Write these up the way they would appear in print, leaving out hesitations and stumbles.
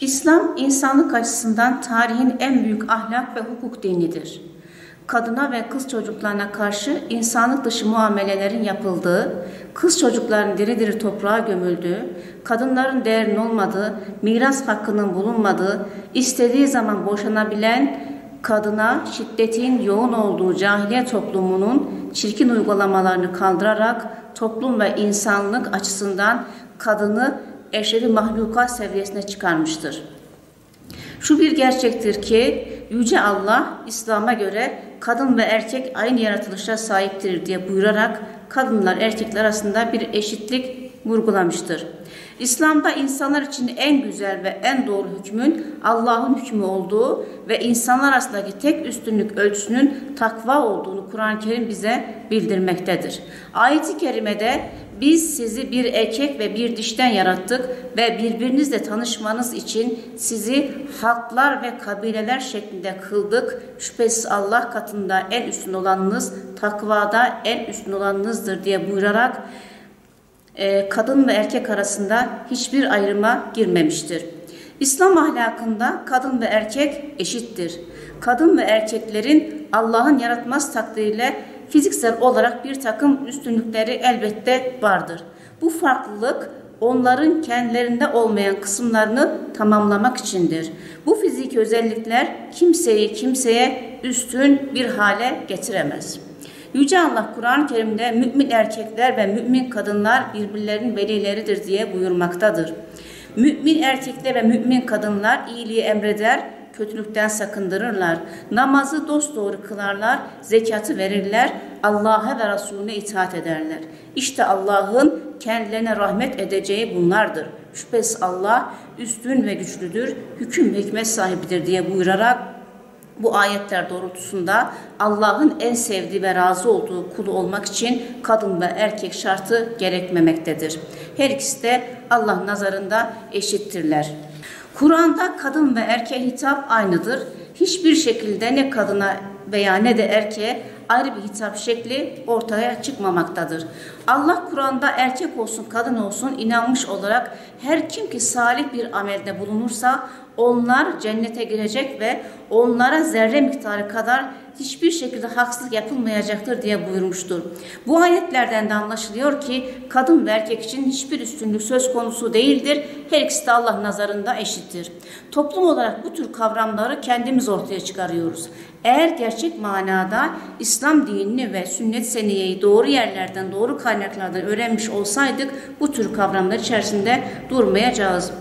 İslam, insanlık açısından tarihin en büyük ahlak ve hukuk dinidir. Kadına ve kız çocuklarına karşı insanlık dışı muamelelerin yapıldığı, kız çocukların diri diri toprağa gömüldüğü, kadınların değerinin olmadığı, miras hakkının bulunmadığı, istediği zaman boşanabilen, kadına şiddetin yoğun olduğu cahiliye toplumunun çirkin uygulamalarını kaldırarak toplum ve insanlık açısından kadını eşrefi mahlukat seviyesine çıkarmıştır. Şu bir gerçektir ki Yüce Allah İslam'a göre kadın ve erkek aynı yaratılışa sahiptir diye buyurarak kadınlar erkekler arasında bir eşitlik vurgulamıştır. İslam'da insanlar için en güzel ve en doğru hükmün Allah'ın hükmü olduğu ve insanlar arasındaki tek üstünlük ölçüsünün takva olduğunu Kur'an-ı Kerim bize bildirmektedir. Ayet-i kerimede biz sizi bir erkek ve bir dişten yarattık ve birbirinizle tanışmanız için sizi halklar ve kabileler şeklinde kıldık. Şüphesiz Allah katında en üstün olanınız, takvada en üstün olanınızdır diye buyurarak kadın ve erkek arasında hiçbir ayrıma girmemiştir. İslam ahlakında kadın ve erkek eşittir. Kadın ve erkeklerin Allah'ın yaratmaz takdiriyle fiziksel olarak bir takım üstünlükleri elbette vardır. Bu farklılık onların kendilerinde olmayan kısımlarını tamamlamak içindir. Bu fiziki özellikler kimseyi kimseye üstün bir hale getiremez. Yüce Allah Kur'an-ı Kerim'de mümin erkekler ve mümin kadınlar birbirlerinin velileridir diye buyurmaktadır. Mümin erkekler ve mümin kadınlar iyiliği emreder, kötülükten sakındırırlar, namazı dosdoğru kılarlar, zekatı verirler, Allah'a ve Resulüne itaat ederler. İşte Allah'ın kendilerine rahmet edeceği bunlardır. Şüphesiz Allah üstün ve güçlüdür, hüküm ve hikmet sahibidir diye buyurarak bu ayetler doğrultusunda Allah'ın en sevdiği ve razı olduğu kulu olmak için kadın ve erkek şartı gerekmemektedir. Her ikisi de Allah nazarında eşittirler. Kur'an'da kadın ve erkeğe hitap aynıdır. Hiçbir şekilde ne kadına veya ne de erkeğe ayrı bir hitap şekli ortaya çıkmamaktadır. Allah Kur'an'da erkek olsun kadın olsun inanmış olarak her kim ki salih bir amelde bulunursa onlar cennete girecek ve onlara zerre miktarı kadar hiçbir şekilde haksızlık yapılmayacaktır diye buyurmuştur. Bu ayetlerden de anlaşılıyor ki kadın ve erkek için hiçbir üstünlük söz konusu değildir. Her ikisi de Allah nazarında eşittir. Toplum olarak bu tür kavramları kendimiz ortaya çıkarıyoruz. Eğer gerçek manada İslam dinini ve sünnet seniyeyi doğru yerlerden, doğru kaynaklardan öğrenmiş olsaydık bu tür kavramlar içerisinde durmayacağız.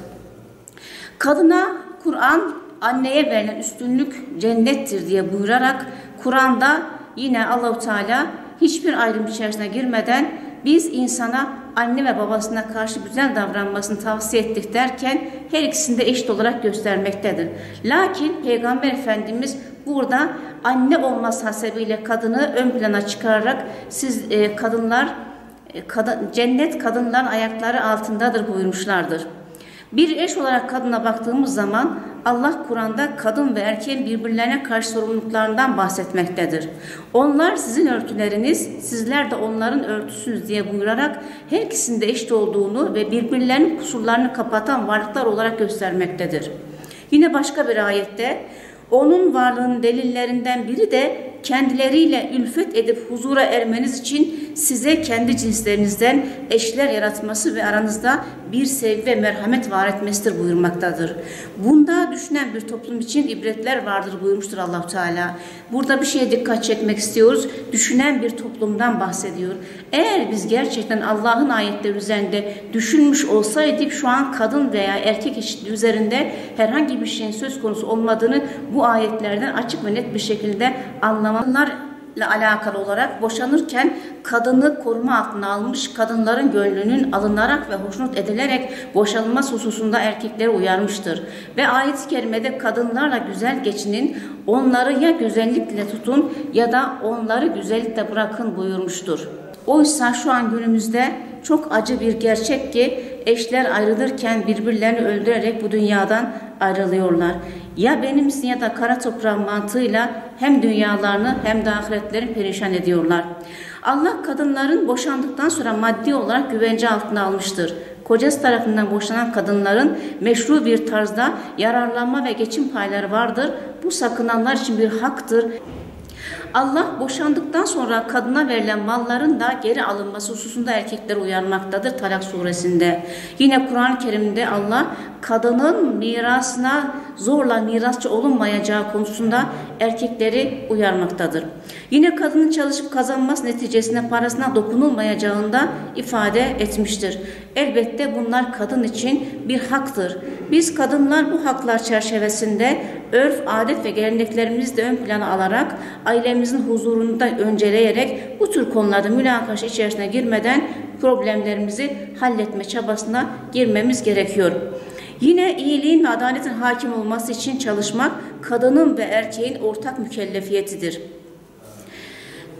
Kadına Kur'an anneye verilen üstünlük cennettir diye buyurarak Kur'an'da yine Allah-u Teala hiçbir ayrım içerisine girmeden biz insana anne ve babasına karşı güzel davranmasını tavsiye ettik derken her ikisini de eşit olarak göstermektedir. Lakin Peygamber Efendimiz burada anne olması hasebiyle kadını ön plana çıkararak cennet kadınların ayakları altındadır buyurmuşlardır. Bir eş olarak kadına baktığımız zaman Allah Kur'an'da kadın ve erkeğin birbirlerine karşı sorumluluklarından bahsetmektedir. Onlar sizin örtüleriniz, sizler de onların örtüsünüz diye buyurarak her ikisinde eşit olduğunu ve birbirlerinin kusurlarını kapatan varlıklar olarak göstermektedir. Yine başka bir ayette onun varlığının delillerinden biri de kendileriyle ülfet edip huzura ermeniz için size kendi cinslerinizden eşler yaratması ve aranızda bir sevgi ve merhamet var etmesidir buyurmaktadır. Bunda düşünen bir toplum için ibretler vardır buyurmuştur Allah-u Teala. Burada bir şeye dikkat çekmek istiyoruz. Düşünen bir toplumdan bahsediyor. Eğer biz gerçekten Allah'ın ayetleri üzerinde düşünmüş olsaydık şu an kadın veya erkek eşitliği üzerinde herhangi bir şeyin söz konusu olmadığını bu ayetlerden açık ve net bir şekilde anlamalarla alakalı olarak boşanırken kadını koruma altına almış, kadınların gönlünün alınarak ve hoşnut edilerek boşanılması hususunda erkekleri uyarmıştır. Ve ayet-i kerimede kadınlarla güzel geçinin, onları ya güzellikle tutun ya da onları güzellikle bırakın buyurmuştur. Oysa şu an günümüzde çok acı bir gerçek ki eşler ayrılırken birbirlerini öldürerek bu dünyadan ayrılıyorlar. Ya benimsin ya da kara toprağın mantığıyla hem dünyalarını hem de ahiretlerini perişan ediyorlar. Allah kadınların boşandıktan sonra maddi olarak güvence altına almıştır. Kocası tarafından boşanan kadınların meşru bir tarzda yararlanma ve geçim payları vardır. Bu sakınanlar için bir haktır. Allah boşandıktan sonra kadına verilen malların da geri alınması hususunda erkekleri uyarmaktadır Talak suresinde. Yine Kur'an-ı Kerim'de Allah kadının mirasına zorla mirasçı olunmayacağı konusunda erkekleri uyarmaktadır. Yine kadının çalışıp kazanması neticesinde parasına dokunulmayacağını da ifade etmiştir. Elbette bunlar kadın için bir haktır. Biz kadınlar bu haklar çerçevesinde örf, adet ve geleneklerimizi de ön plana alarak ailemizin huzurunu da önceleyerek bu tür konularda münakaşa içerisine girmeden problemlerimizi halletme çabasına girmemiz gerekiyor. Yine iyiliğin ve adaletin hakim olması için çalışmak kadının ve erkeğin ortak mükellefiyetidir.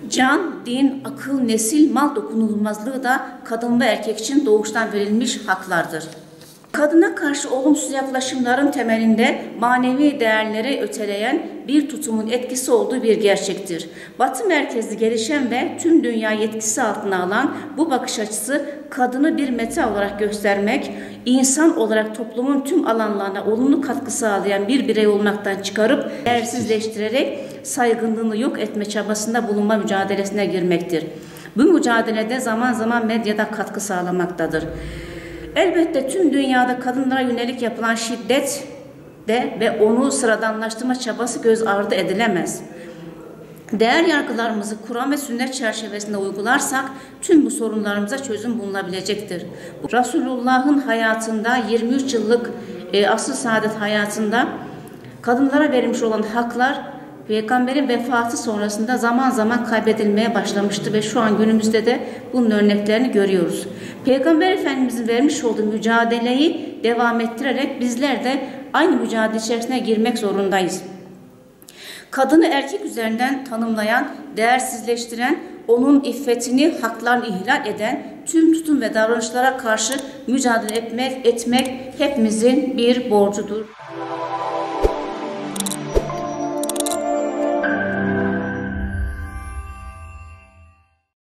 Can, din, akıl, nesil, mal dokunulmazlığı da kadın ve erkek için doğuştan verilmiş haklardır. Kadına karşı olumsuz yaklaşımların temelinde manevi değerleri öteleyen bir tutumun etkisi olduğu bir gerçektir. Batı merkezli gelişen ve tüm dünya yetkisi altına alan bu bakış açısı kadını bir meta olarak göstermek, insan olarak toplumun tüm alanlarına olumlu katkı sağlayan bir birey olmaktan çıkarıp değersizleştirerek saygınlığını yok etme çabasında bulunma mücadelesine girmektir. Bu mücadelede zaman zaman medyada katkı sağlamaktadır. Elbette tüm dünyada kadınlara yönelik yapılan şiddet de ve onu sıradanlaştırma çabası göz ardı edilemez. Değer yargılarımızı Kur'an ve sünnet çerçevesinde uygularsak tüm bu sorunlarımıza çözüm bulunabilecektir. Resulullah'ın hayatında 23 yıllık asr-ı saadet hayatında kadınlara verilmiş olan haklar Peygamberin vefatı sonrasında zaman zaman kaybedilmeye başlamıştı ve şu an günümüzde de bunun örneklerini görüyoruz. Peygamber Efendimizin vermiş olduğu mücadeleyi devam ettirerek bizler de aynı mücadele içerisine girmek zorundayız. Kadını erkek üzerinden tanımlayan, değersizleştiren, onun iffetini, haklarını ihlal eden tüm tutum ve davranışlara karşı mücadele etmek hepimizin bir borcudur.